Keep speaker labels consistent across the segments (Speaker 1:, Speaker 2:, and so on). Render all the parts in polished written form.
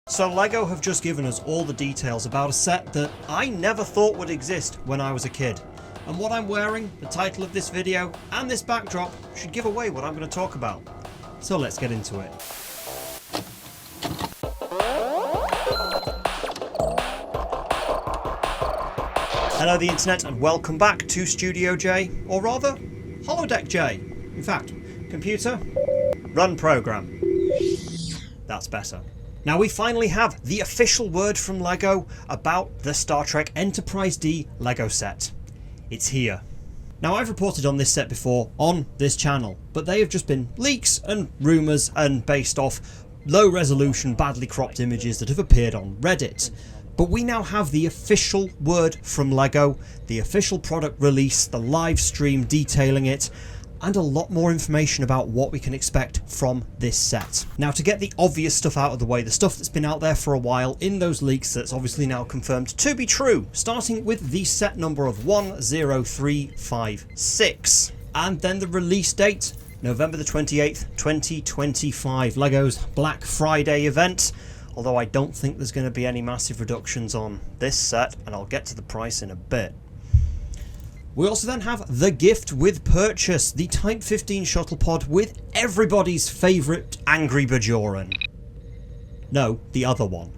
Speaker 1: So LEGO have just given us all the details about a set that I never thought would exist when I was a kid. And what I'm wearing, the title of this video, and this backdrop should give away what I'm going to talk about. So let's get into it. Hello the internet and welcome back to Studio J, or rather, Holodeck J. In fact, computer, run program. That's better. Now we finally have the official word from LEGO about the Star Trek Enterprise D LEGO set. It's here. Now I've reported on this set before on this channel, but they have just been leaks and rumours and based off low resolution, badly cropped images that have appeared on Reddit. But we now have the official word from LEGO, the official product release, the live stream detailing it, and a lot more information about what we can expect from this set. Now to get the obvious stuff out of the way, the stuff that's been out there for a while in those leaks that's obviously now confirmed to be true, starting with the set number of 10356. And then the release date, November the 28th, 2025, LEGO's Black Friday event. Although I don't think there's going to be any massive reductions on this set, and I'll get to the price in a bit. We also then have the gift with purchase, the Type 15 shuttle pod with everybody's favourite Angry Bajoran. No, the other one.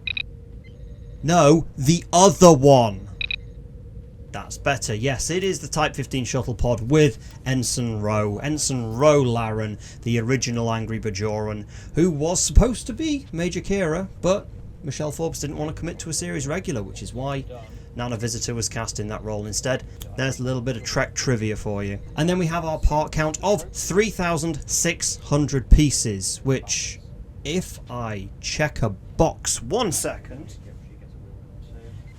Speaker 1: No, the other one. That's better. Yes, it is the Type 15 shuttle pod with Ensign Ro Laren, the original Angry Bajoran, who was supposed to be Major Kira, but Michelle Forbes didn't want to commit to a series regular, which is why Nana Visitor was cast in that role instead. There's a little bit of Trek trivia for you. And then we have our part count of 3,600 pieces, which, if I check a box 1 second,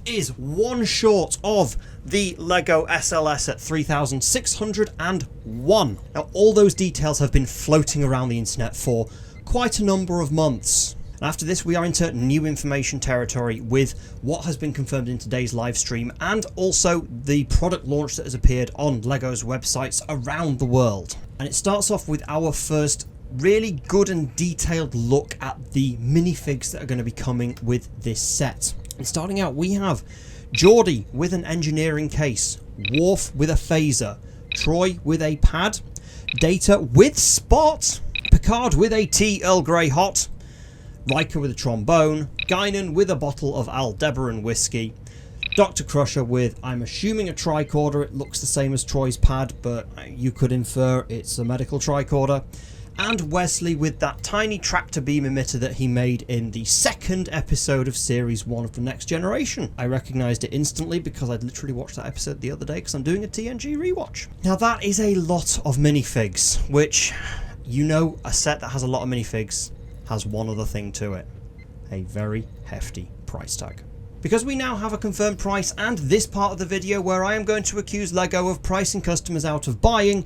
Speaker 1: is one short of the LEGO SLS at 3,601. Now all those details have been floating around the internet for quite a number of months. After this we are into new information territory with what has been confirmed in today's live stream and also the product launch that has appeared on LEGO's websites around the world. And it starts off with our first really good and detailed look at the minifigs that are going to be coming with this set. And starting out we have Geordi with an engineering case, Worf with a phaser, Troy with a pad, Data with Spot, Picard with a tea Earl Grey hot, Riker with a trombone, Guinan with a bottle of Aldebaran whiskey, Dr. Crusher with, I'm assuming, a tricorder. It looks the same as Troy's pad, but you could infer it's a medical tricorder, and Wesley with that tiny tractor beam emitter that he made in the second episode of Series 1 of The Next Generation. I recognised it instantly because I'd literally watched that episode the other day because I'm doing a TNG rewatch. Now that is a lot of minifigs, which, you know, a set that has a lot of minifigs has one other thing to it. A very hefty price tag. Because we now have a confirmed price and this part of the video where I am going to accuse LEGO of pricing customers out of buying.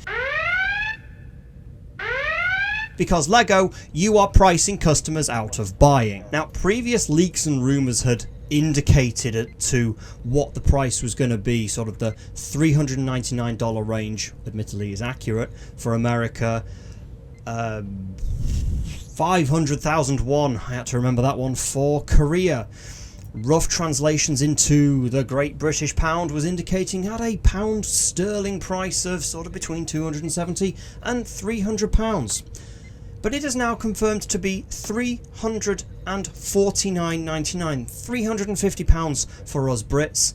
Speaker 1: Because LEGO, you are pricing customers out of buying. Now previous leaks and rumours had indicated it to what the price was going to be, sort of the $399 range, admittedly is accurate, for America. 500,001, I had to remember that one, for Korea. Rough translations into the Great British Pound was indicating at a pound sterling price of sort of between £270 and £300. But it is now confirmed to be $349.99, £350 for us Brits.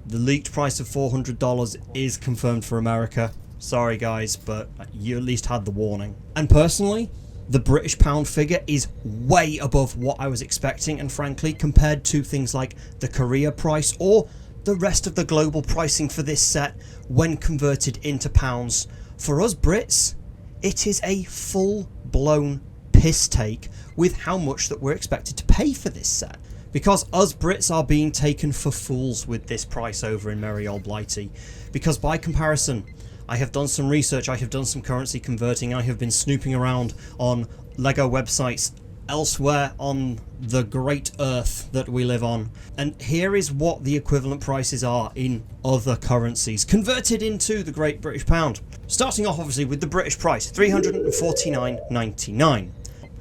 Speaker 1: The leaked price of $400 is confirmed for America. Sorry guys, but you at least had the warning. And personally, the British pound figure is way above what I was expecting, and frankly, compared to things like the Korea price or the rest of the global pricing for this set when converted into pounds, for us Brits, it is a full-blown piss take with how much that we're expected to pay for this set. Because us Brits are being taken for fools with this price over in Merry Old Blighty. Because by comparison, I have done some research, I have done some currency converting, I have been snooping around on LEGO websites elsewhere on the great earth that we live on. And here is what the equivalent prices are in other currencies, converted into the Great British Pound. Starting off obviously with the British price, $349.99.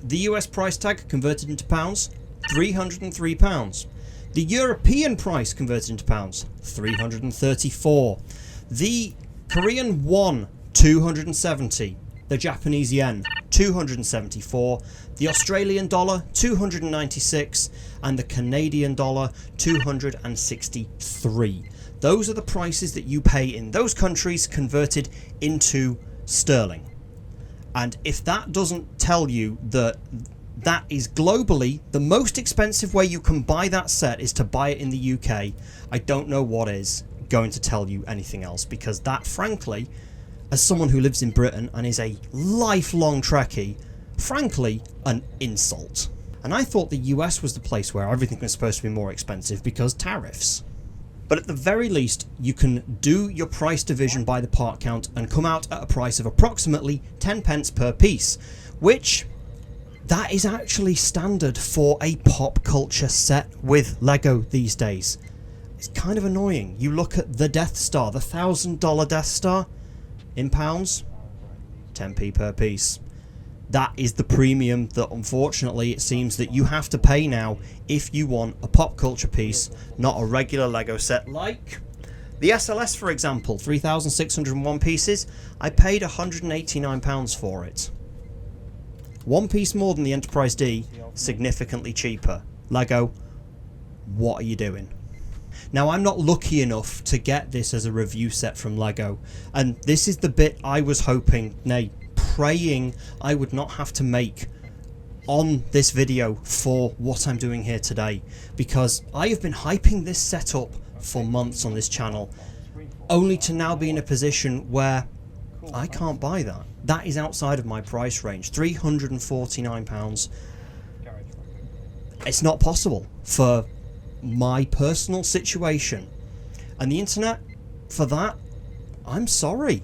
Speaker 1: The US price tag converted into pounds, £303. The European price converted into pounds, 334. The Korean won, 270. The Japanese yen, 274. The Australian dollar, 296. And the Canadian dollar, 263. Those are the prices that you pay in those countries converted into sterling. And if that doesn't tell you that that is globally the most expensive way you can buy that set is to buy it in the UK, I don't know what is going to tell you anything else, because that, frankly, as someone who lives in Britain and is a lifelong Trekkie, frankly, an insult. And I thought the US was the place where everything was supposed to be more expensive because tariffs. But at the very least, you can do your price division by the part count and come out at a price of approximately 10 pence per piece, which that is actually standard for a pop culture set with Lego these days. It's kind of annoying. You look at the Death Star, the $1,000 Death Star, in pounds, 10p per piece. That is the premium that unfortunately it seems that you have to pay now if you want a pop culture piece, not a regular Lego set like the SLS, for example, 3,601 pieces. I paid £189 for it. One piece more than the Enterprise D, significantly cheaper. Lego, what are you doing? Now, I'm not lucky enough to get this as a review set from Lego, and this is the bit I was hoping, nay, praying I would not have to make on this video for what I'm doing here today, because I have been hyping this set up for months on this channel, only to now be in a position where I can't buy that. That is outside of my price range, £349. It's not possible for my personal situation, and the internet, for that, I'm sorry.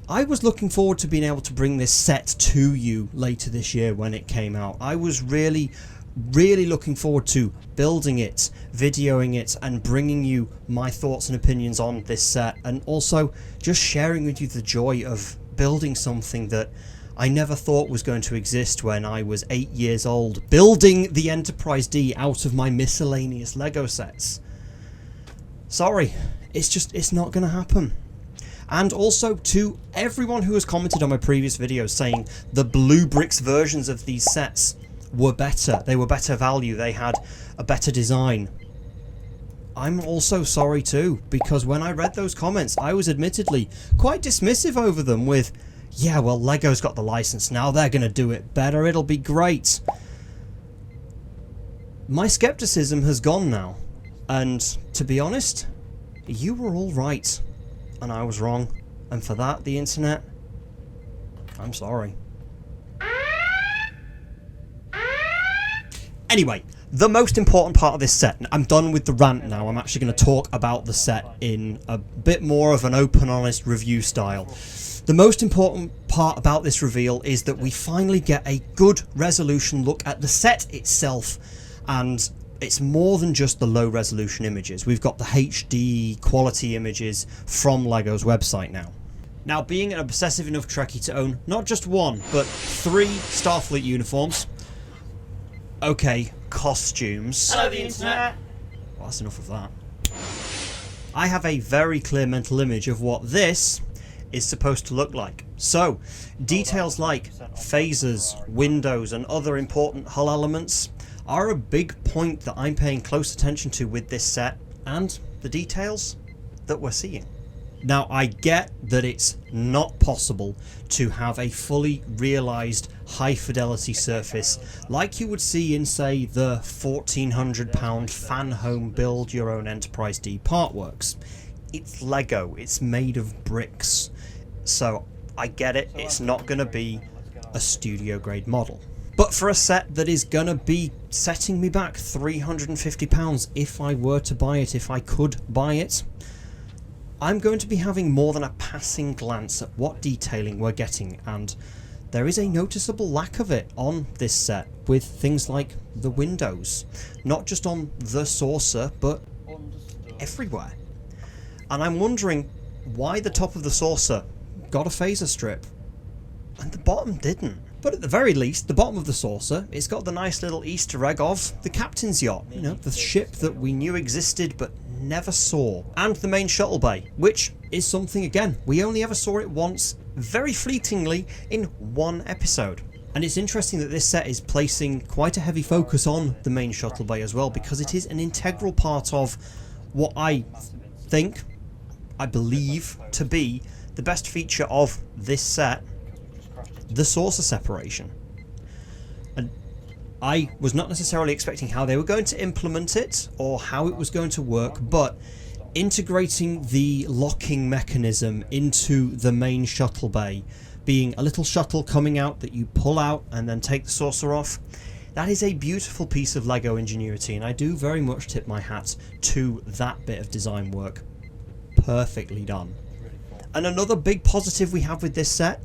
Speaker 1: I was looking forward to being able to bring this set to you later this year when it came out. I was really looking forward to building it, videoing it, and bringing you my thoughts and opinions on this set, and also just sharing with you the joy of building something that I never thought was going to exist when I was 8 years old, building the Enterprise D out of my miscellaneous Lego sets. Sorry, it's not going to happen. And also to everyone who has commented on my previous videos saying the Blue Bricks versions of these sets were better, they were better value, they had a better design. I'm also sorry too, because when I read those comments, I was admittedly quite dismissive over them with, yeah, well, Lego's got the license now, they're going to do it better, it'll be great. My skepticism has gone now, and to be honest, you were all right, and I was wrong, and for that, the internet, I'm sorry. Anyway, the most important part of this set, I'm done with the rant now, I'm actually going to talk about the set in a bit more of an open, honest review style. The most important part about this reveal is that we finally get a good resolution look at the set itself, and it's more than just the low resolution images. We've got the HD quality images from Lego's website now. Now, being an obsessive enough Trekkie to own not just one, but 3 Starfleet uniforms. Okay, costumes.
Speaker 2: Hello, the internet.
Speaker 1: Well, that's enough of that. I have a very clear mental image of what this is supposed to look like. So, details like phasers, windows, and other important hull elements are a big point that I'm paying close attention to with this set, and the details that we're seeing. Now, I get that it's not possible to have a fully realised high fidelity surface like you would see in, say, the £1,400 fan home build your own Enterprise D part works. It's Lego, it's made of bricks, so I get it, it's not going to be a studio grade model. But for a set that is going to be setting me back £350 if I were to buy it, if I could buy it, I'm going to be having more than a passing glance at what detailing we're getting, and there is a noticeable lack of it on this set with things like the windows. Not just on the saucer, but everywhere. And I'm wondering why the top of the saucer got a phaser strip and the bottom didn't. But at the very least, the bottom of the saucer, it's got the nice little Easter egg of the captain's yacht. You know, the ship that we knew existed but never saw. And the main shuttle bay, which is something, again, we only ever saw it once, very fleetingly, in one episode. And it's interesting that this set is placing quite a heavy focus on the main shuttle bay as well, because it is an integral part of what I believe to be the best feature of this set, the saucer separation. And I was not necessarily expecting how they were going to implement it or how it was going to work, but integrating the locking mechanism into the main shuttle bay, being a little shuttle coming out that you pull out and then take the saucer off, that is a beautiful piece of LEGO ingenuity, and I do very much tip my hat to that bit of design work. Perfectly done. And another big positive we have with this set,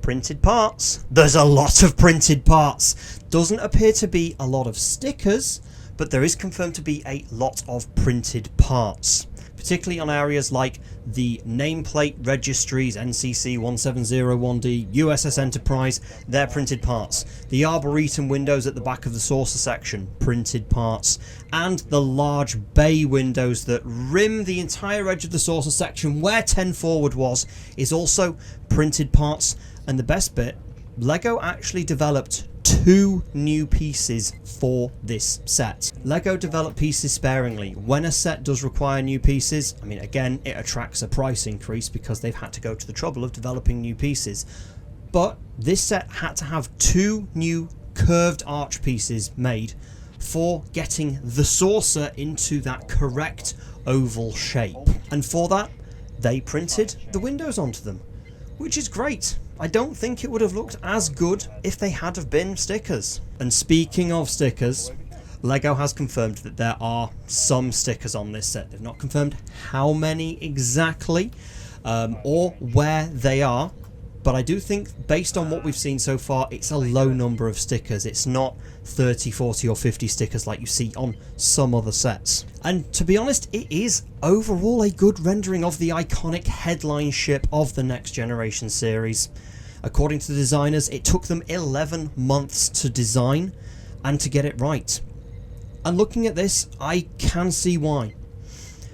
Speaker 1: printed parts. There's a lot of printed parts. Doesn't appear to be a lot of stickers, but there is confirmed to be a lot of printed parts, particularly on areas like the nameplate registries, NCC 1701D, USS Enterprise, they're printed parts. The Arboretum windows at the back of the saucer section, printed parts. And the large bay windows that rim the entire edge of the saucer section where 10 forward was is also printed parts. And the best bit, LEGO actually developed 2 new pieces for this set. LEGO develop pieces sparingly. When a set does require new pieces, I mean, again, it attracts a price increase because they've had to go to the trouble of developing new pieces. But this set had to have 2 new curved arch pieces made for getting the saucer into that correct oval shape. And for that, they printed the windows onto them, which is great. I don't think it would have looked as good if they had have been stickers. And speaking of stickers, LEGO has confirmed that there are some stickers on this set. They've not confirmed how many exactly or where they are, but I do think based on what we've seen so far, it's a low number of stickers. It's not 30, 40 or 50 stickers like you see on some other sets. And to be honest, it is overall a good rendering of the iconic headline ship of the Next Generation series. According to the designers, it took them 11 months to design and to get it right. And looking at this, I can see why.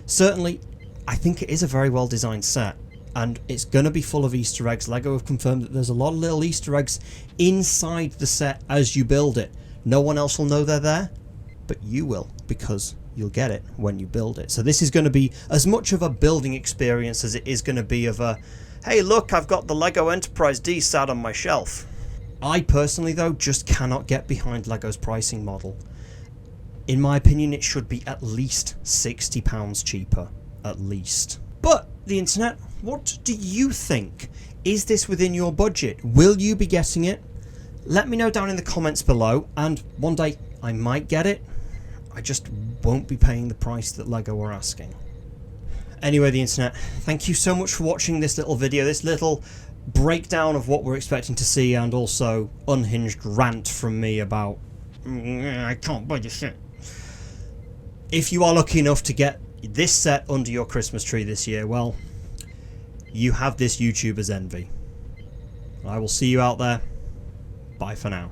Speaker 1: Certainly, I think it is a very well designed set, and it's going to be full of Easter eggs. LEGO have confirmed that there's a lot of little Easter eggs inside the set as you build it. No one else will know they're there, but you will, because you'll get it when you build it. So this is going to be as much of a building experience as it is going to be of a, hey look, I've got the LEGO Enterprise D sat on my shelf. I personally though just cannot get behind LEGO's pricing model. In my opinion, it should be at least £60 cheaper, at least. But the internet, what do you think? Is this within your budget? Will you be getting it? Let me know down in the comments below, and one day I might get it. I just won't be paying the price that LEGO are asking. Anyway, the internet, thank you so much for watching this little video, this little breakdown of what we're expecting to see, and also unhinged rant from me about I can't buy this shit. If you are lucky enough to get this set under your Christmas tree this year, well, you have this YouTuber's envy. I will see you out there. Bye for now.